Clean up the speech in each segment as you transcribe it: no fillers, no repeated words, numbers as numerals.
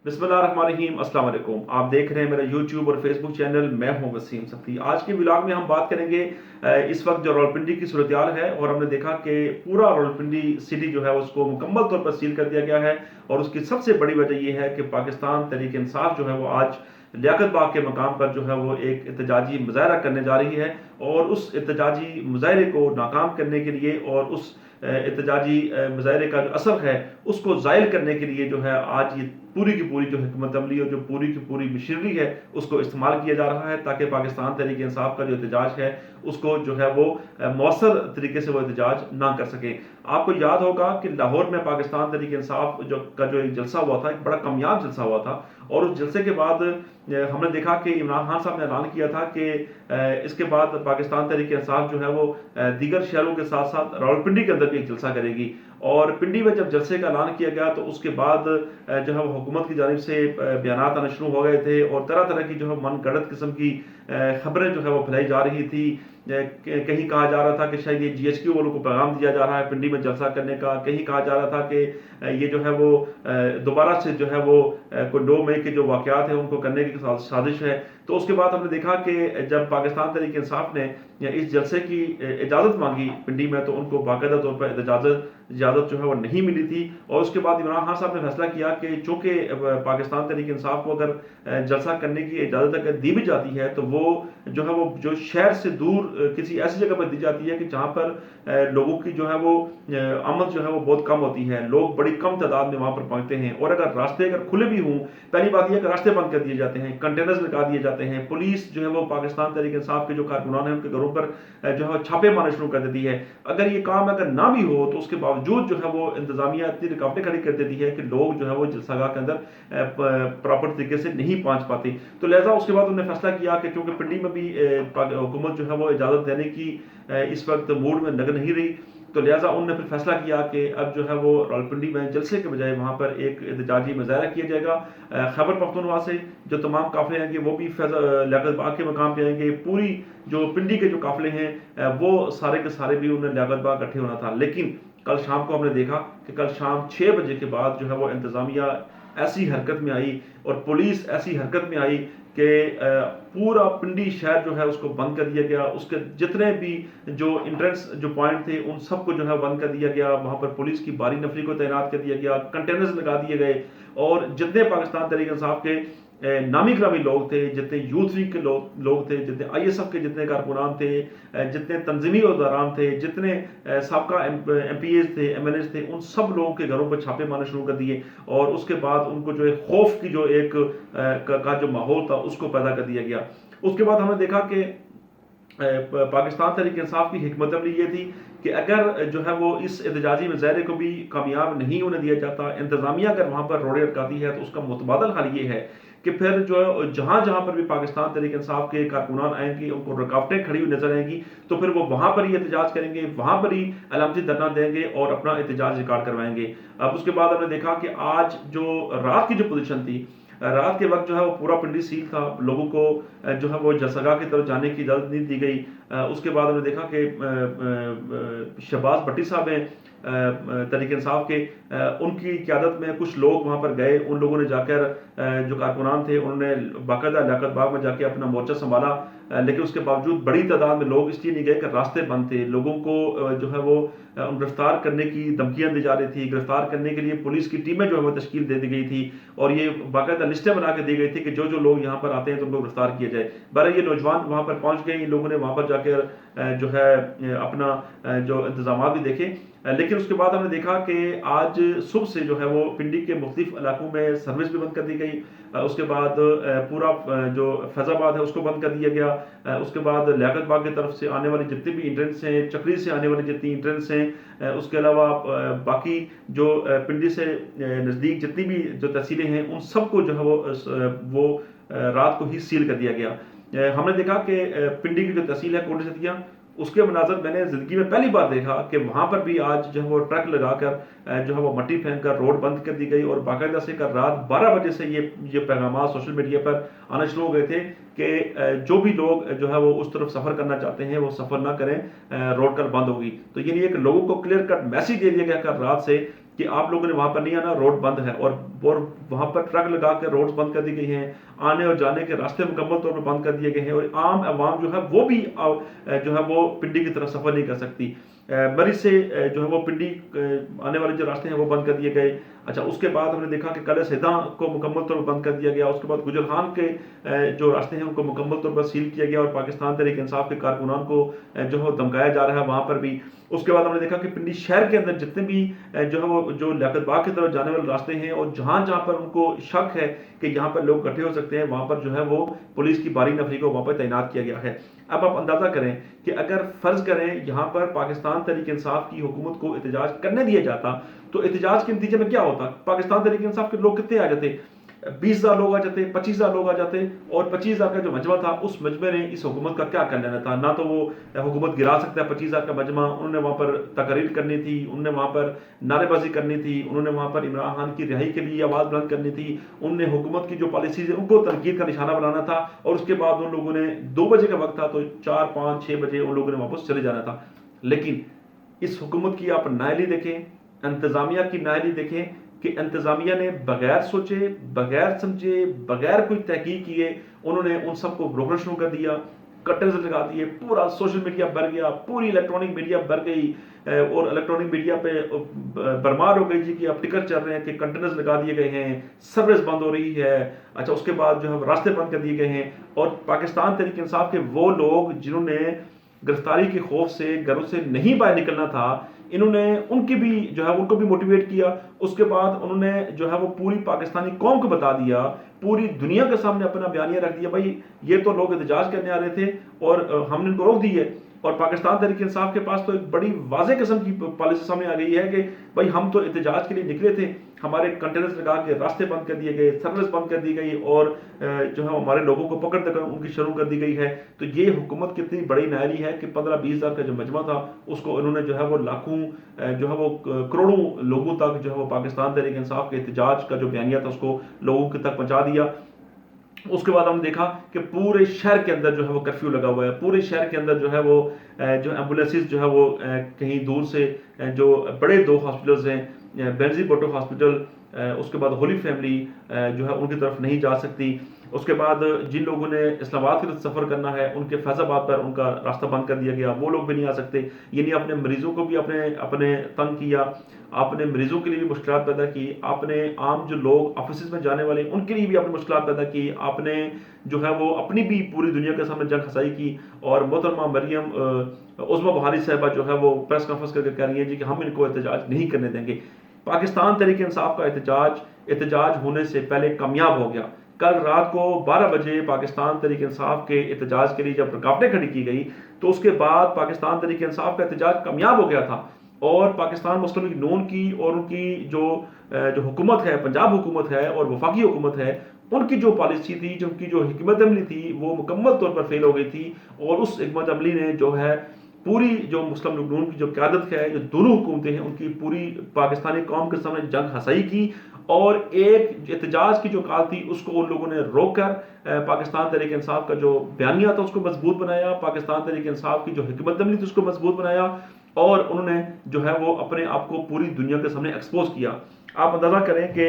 बिस्मिल्लाहिर्रहमानिर्रहीम। अस्सलाम वालेकुम। आप देख रहे हैं मेरा यूट्यूब और फेसबुक चैनल। मैं हूं वसीम सफ़ी। आज के व्लॉग में हम बात करेंगे इस वक्त जो रावलपिंडी की सूरत हाल है, और हमने देखा कि पूरा रावलपिंडी सिटी जो है उसको मुकम्मल तौर पर सील कर दिया गया है। और उसकी सबसे बड़ी वजह यह है कि पाकिस्तान तहरीक इंसाफ जो है वो आज लियाकत बाग के मकाम पर जो है वो एक एहतजाजी मुजाहरा करने जा रही है, और उस एहतजाजी मुजाहरे को नाकाम करने के लिए और उस एहतजाजी मुजाहरे का जो असर है उसको ज़ायल करने के लिए जो है आज ये पूरी की पूरी जो हिकमत अमली और जो पूरी की पूरी मशीनरी है उसको इस्तेमाल किया जा रहा है, ताकि पाकिस्तान तहरीक इंसाफ का जो एहतजाज है उसको जो है वो मौसर तरीके से वो एहतजाज ना कर सके। आपको याद होगा कि लाहौर में पाकिस्तान तहरीक इंसाफ जो एक जलसा हुआ था, एक बड़ा कामयाब जलसा हुआ था, और उस जलसे के बाद हमने देखा कि इमरान खान साहब ने ऐलान किया था कि इसके बाद पाकिस्तान तहरीक इंसाफ जो है वो दीगर शहरों के साथ साथ रावलपिंडी के अंदर भी एक जलसा करेगी। और पिंडी में जब जलसे का ऐलान किया गया तो उसके बाद जो है वो हुकूमत की जानिब से बयान आना शुरू हो गए थे, और तरह तरह की जो है मन गढ़ंत किस्म की खबरें जो है वो फैलाई जा रही थी। कहीं कहा जा रहा था कि शायद ये GHQ वालों को पैगाम दिया जा रहा है पिंडी में जलसा करने का, कहीं कहा जा रहा था कि ये जो है वो दोबारा से जो है वो कोई 9 मई के जो वाक़यात हैं उनको करने की साजिश है। तो उसके बाद हमने देखा कि जब पाकिस्तान तहरीक इंसाफ ने इस जलसे की इजाज़त मांगी पिंडी में, तो उनको बाकायदा तौर पर इजाज़त जो है वो नहीं मिली थी। और उसके बाद इमरान खान साहब ने फैसला किया कि चूँकि पाकिस्तान तहरीक इंसाफ को अगर जलसा करने की इजाज़त अगर दी भी जाती है तो वो जो है वो जो शहर से दूर किसी ऐसी जगह पर दी जाती है कि जहाँ पर लोगों की जो है वो आमद जो है वो बहुत कम होती है, लोग बड़ी कम तादाद में वहाँ पर पहुँचते हैं। और अगर रास्ते अगर खुले भी हों, पहली बात यह है कि रास्ते बंद कर दिए जाते हैं, कंटेनर्स लगा दिए जाते हैं, पुलिस जो है वो पाकिस्तान तहरीक इंसाफ के जो कारकुनान हैं उनके घरों पर जो है छापे मारने शुरू कर देती है। अगर ये काम अगर ना भी हो तो उसके बावजूद जो है वो इंतजामिया इतनी रुकावटें खड़ी कर देती है कि लोग जो है वो जलसागाह के अंदर प्रॉपर तरीके से नहीं पहुंच पाते। तो लिहाजा उसके बाद उन्होंने फैसला किया कि चूंकि पिंडी में भी हुकूमत जो है वो इजाज़त देने की इस वक्त मूड में लग नहीं रही, तो लिहाजा उन्होंने फिर फैसला किया कि अब जो है वो रावलपिंडी में जलसे के बजाय वहाँ पर एक एहतजाजी मुजाहरा किया जाएगा। खैबर पख्तूनख्वा से जो तमाम काफ़िले आएंगे वो भी लियाकत बाग के मकाम पे आएंगे। पूरी जो पिंडी के जो काफ़िले हैं वो सारे के सारे भी उन्हें लियाकत बाग इकट्ठे होना था। लेकिन कल शाम को हमने देखा कि कल शाम 6 बजे के बाद जो है वो इंतज़ामिया ऐसी हरकत में आई और पुलिस ऐसी हरकत में आई कि पूरा पिंडी शहर जो है उसको बंद कर दिया गया। उसके जितने भी जो इंट्रेंस जो पॉइंट थे उन सबको जो है बंद कर दिया गया। वहाँ पर पुलिस की भारी नफरी को तैनात कर दिया गया, कंटेनर्स लगा दिए गए, और जितने पाकिस्तान तहरीक इंसाफ के नामी ग्रामी लोग थे, जितने यूथ लीग के लोग थे, जितने ISF के जितने कारकुनान थे, जितने तंजीमी उहदेदारान थे, जितने साबका MPAs थे, MLAs थे, उन सब लोगों के घरों पर छापे मारने शुरू कर दिए। और उसके बाद उनको जो है खौफ की जो एक का जो माहौल था उसको पैदा कर दिया गया। उसके बाद हमने देखा कि पाकिस्तान तहरीक इंसाफ की हिकमत अमली ये थी कि अगर जो है वो इस एहतजाजी मुजाहरे को भी कामयाब नहीं होने दिया जाता, इंतज़ामिया अगर वहाँ पर रोड़े अटकाती है, तो उसका मुतबादल हाल ये है कि फिर जो है जहाँ जहाँ पर भी पाकिस्तान तहरीक इंसाफ के कारकुनान आएंगे उनको रुकावटें खड़ी हुई नजर आएंगी, तो फिर वो वहाँ पर ही एहतजाज करेंगे, वहाँ पर ही अलामती धरना देंगे और अपना एहतजाज रिकॉर्ड करवाएंगे। अब उसके बाद हमने देखा कि आज जो रात की जो पोजीशन थी, रात के वक्त जो है वो पूरा पिंडी सील था, लोगों को जो है वो जलसागाह की तरफ जाने की इजाज़त नहीं दी गई। उसके बाद हमने देखा कि शहबाज भट्टी साहब हैं तहरीक इंसाफ के, उनकी क़यादत में कुछ लोग वहाँ पर गए। उन लोगों ने जाकर जो कारकुनान थे उन्होंने बाकायदा लियाकत बाग में जाके अपना मोर्चा संभाला, लेकिन उसके बावजूद बड़ी तादाद में लोग इसलिए नहीं गए कि रास्ते बंद थे। लोगों को जो है वो गिरफ्तार करने की धमकियां दी जा रही थी, गिरफ्तार करने के लिए पुलिस की टीमें जो है वो तश्कील दे दी गई थी, और ये बाकायदा लिस्टें बना के दी गई थी कि जो जो लोग यहाँ पर आते हैं तो उनको गिरफ्तार किया जाए। बहरहाल ये नौजवान वहाँ पर पहुँच गए, इन लोगों ने वहाँ पर जाकर जो है अपना जो इंतजाम भी देखे। लेकिन उसके बाद हमने देखा कि आज सुबह से जो है वो पिंडी के मुख्तलिफ इलाकों में सर्विस भी बंद कर दी गई। उसके बाद पूरा जो फैज़ाबाद है उसको बंद कर दिया गया। उसके बाद लियाकत बाग की तरफ से आने वाली जितनी भी इंट्रेंस हैं, चक्री से आने वाली जितनी इंट्रेंस हैं, उसके अलावा बाकी जो पिंडी से नज़दीक जितनी भी जो तहसीलें हैं उन सबको जो है वो रात को ही सील कर दिया गया। हमने देखा कि पिंडी की जो तहसील है कोटली सतिया, उसके मनाजर मैंने ज़िंदगी में पहली बार देखा कि वहाँ पर भी आज जो है वो ट्रक लगाकर जो है वो मट्टी फेंक कर रोड बंद कर दी गई। और बाकायदा से कल रात 12 बजे से ये पैगाम सोशल मीडिया पर आना शुरू हो गए थे कि जो भी लोग जो है वो उस तरफ सफ़र करना चाहते हैं वो सफ़र ना करें, रोड कल बंद होगी। तो यानी एक लोगों को क्लियर कट मैसेज दे दिया गया कल रात से कि आप लोगों ने वहाँ पर नहीं आना, रोड बंद है, और वहाँ पर ट्रक लगा कर रोड बंद कर दी गई हैं, आने और जाने के रास्ते मुकम्मल तौर पर बंद कर दिए गए हैं, और आम आवाम जो है वो भी जो है वो पिंडी की तरफ सफ़र नहीं कर सकती। मरी से जो है वो पिंडी आने वाले जो रास्ते हैं वो बंद कर दिए गए। अच्छा, उसके बाद हमने देखा कि कल सैदा को मुकम्मल तौर पर बंद कर दिया गया। उसके बाद गुजरखान के जो रास्ते हैं उनको मुकम्मल तौर पर सील किया गया, और पाकिस्तान तहरीक इंसाफ के कारकुनान को जो है धमकाया जा रहा है वहाँ पर भी। उसके बाद हमने देखा कि पिंडी शहर के अंदर जितने भी जो है वो जो लियाकत बाग की तरफ जाने वाले रास्ते हैं, और जहाँ जहाँ पर उनको शक है कि यहाँ पर लोग इकट्ठे हो सकते हैं, वहाँ पर जो है वो पुलिस की बारी नफरी को वहाँ पर तैनात किया गया है। अब आप अंदाज़ा करें कि अगर फ़र्ज़ करें यहाँ पर पाकिस्तान तहरीक इंसाफ की हुकूमत को एहतजाज करने दिया जाता, तो एहतजाज के नतीजे में क्या होता? पाकिस्तान तहरीक इंसाफ के लोग कितने आ जाते? 20,000 लोग आ जाते, 25,000 लोग आ जाते, और 25,000 का जो मजमा था, उस मजमे ने इस हुकूमत का क्या कर लेना था? ना तो वो हुकूमत गिरा सकता है 25,000 का मजमा, उन्होंने वहाँ पर तकरीर करनी थी, उन्होंने वहाँ पर नारेबाजी करनी थी, उन्होंने वहाँ पर इमरान खान की रिहाई के लिए आवाज़ बुलंद करनी थी, उनने हुकूमत की जो पॉलिसीज़ है उनको तनकीद का निशाना बनाना था, और उसके बाद उन लोगों ने 2 बजे का वक्त था तो 4, 5, 6 बजे उन लोगों ने वापस चले जाना था। लेकिन इस हुकूमत की आप नाअहली देखें, इंतज़ामिया की नाअहली देखें कि इंतज़ामिया ने बगैर सोचे, बगैर समझे, बगैर कोई तहकीक किए उन्होंने उन सबको रोकना शुरू कर दिया, कटर्स लगा दिए, पूरा सोशल मीडिया भर गया, पूरी इलेक्ट्रॉनिक मीडिया भर गई, और इलेक्ट्रॉनिक मीडिया पे बरमार हो गई जी कि अब टिकट चल रहे हैं, कि कंटेनर्स लगा दिए गए हैं, सर्विस बंद हो रही है। अच्छा, उसके बाद जो है रास्ते बंद कर दिए गए हैं, और पाकिस्तान तहरीक इंसाफ के वो लोग जिन्होंने गिरफ्तारी के खौफ से घरों से नहीं बाहर निकलना था, इन्होंने उनकी भी जो है उनको भी मोटिवेट किया। उसके बाद उन्होंने जो है वो पूरी पाकिस्तानी कौम को बता दिया, पूरी दुनिया के सामने अपना बयानिया रख दिया, भाई ये तो लोग एहतजाज करने आ रहे थे और हमने इनको रोक दी है। और पाकिस्तान तहरीक इंसाफ के पास तो एक बड़ी वाज़े किस्म की पॉलिसी सामने आ गई है कि भाई हम तो एहतजाज के लिए निकले थे, हमारे कंटेनर्स लगा के रास्ते बंद कर दिए गए, सर्विस बंद कर दी गई, और जो है हमारे लोगों को पकड़ कर उनकी शुरू कर दी गई है। तो ये हुकूमत कितनी बड़ी नायली है कि 15-20 हज़ार का जो मजमा था उसको उन्होंने जो है वो लाखों जो है वो करोड़ों लोगों तक जो है वो पाकिस्तान तहरीक इंसाफ के एहतजाज का जो बयानिया था उसको लोगों तक पहुँचा दिया। उसके बाद हमने देखा कि पूरे शहर के अंदर जो है वो कर्फ्यू लगा हुआ है, पूरे शहर के अंदर जो है वो जो एम्बुलेंसेस जो है वो कहीं दूर से जो बड़े 2 हॉस्पिटल्स हैं, बेंजी बोटो हॉस्पिटल, उसके बाद होली फैमिली जो है उनकी तरफ नहीं जा सकती। उसके बाद जिन लोगों ने इस्लामाबाद की तरफ सफ़र करना है उनके फैज़ाबाद पर उनका रास्ता बंद कर दिया गया, वो लोग भी नहीं आ सकते। यानी अपने मरीज़ों को भी अपने तंग किया, आपने मरीज़ों के लिए भी मुश्किलात पैदा की, आपने आम जो लोग ऑफिस में जाने वाले उनके लिए भी आपने मुश्किलात पैदा की, आपने जो है वो अपनी भी पूरी दुनिया के सामने जंग खसाई की। और मोहतरमा मरियम उज़्मा बहारी साहिबा जो है वो प्रेस कॉन्फ्रेंस करके कह रही हैं जी कि हम इनको एहतजाज नहीं करने देंगे। पाकिस्तान तहरीक इंसाफ का एहतजाज होने से पहले कामयाब हो गया। कल रात को 12 बजे पाकिस्तान तहरीक इंसाफ के एहतजाज के लिए जब रुकावटें खड़ी की गई तो उसके बाद पाकिस्तान तहरीक इंसाफ का एहतजाज कामयाब हो गया था, और पाकिस्तान मुस्लिम लीग नून की और उनकी जो हुकूमत है, पंजाब हुकूमत है और वफाकी हुकूमत है, उनकी जो पॉलिसी थी, जो उनकी जो हिकमत अमली थी वो मुकम्मल तौर पर फेल हो गई थी। और उस हिकमत अमली ने जो है पूरी जो मुस्लिम लीग नून की जो क़यादत है, जो दोनों हुकूमतें हैं, उनकी पूरी पाकिस्तानी कौम के सामने जंग हसाई की, और एक एहतजाज की जो काल थी उसको उन लोगों ने रोक कर पाकिस्तान तहरीक इंसाफ का जो बयानिया था उसको मजबूत बनाया, पाकिस्तान तहरीक इंसाफ की जो हिकमत अमली थी उसको मजबूत बनाया, और उन्होंने जो है वो अपने आप को पूरी दुनिया के सामने एक्सपोज किया। आप अंदाज़ा करें कि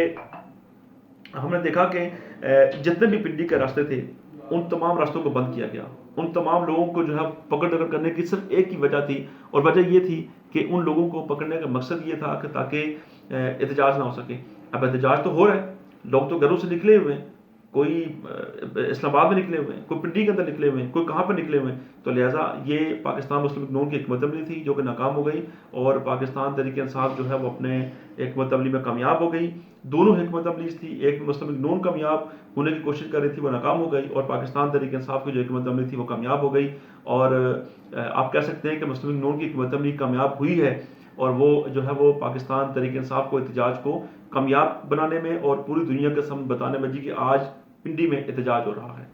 हमने देखा कि जितने भी पिंडी के रास्ते थे उन तमाम रास्तों को बंद किया गया। उन तमाम लोगों को जो है पकड़ दकड़ करने की सिर्फ एक ही वजह थी, और वजह ये थी कि उन लोगों को पकड़ने का मकसद ये था कि ताकि एहतजाज ना हो सके। अब एहतजाज तो हो रहा है, लोग तो घरों से निकले हुए हैं, कोई इस्लामाबाद में निकले हुए हैं, कोई पिंडी के अंदर निकले हुए हैं, कोई कहाँ पर निकले हुए हैं। तो लिहाजा ये पाकिस्तान मुस्लिम लीग नून की हिकमत अमली थी जो कि नाकाम हो गई, और पाकिस्तान तहरीक इंसाफ जो है वो अपने हिकमत अमली में कामयाब हो गई। दोनों हिकमत अमली थी, एक मुस्लिम लीग नून कामयाब होने की कोशिश कर रही थी, वो नाकाम हो गई, और पाकिस्तान तहरीक इंसाफ की जो हिकमत अमली थी वो कामयाब हो गई। और आप कह सकते हैं कि मुस्लिम लीग नून की हिकमत अमली कामयाब हुई है, और वो जो है वो पाकिस्तान तहरीक इंसाफ को एहतजाज को कामयाब बनाने में और पूरी दुनिया के सामने बताने में जी कि आज पिंडी में एहतजाज हो रहा है।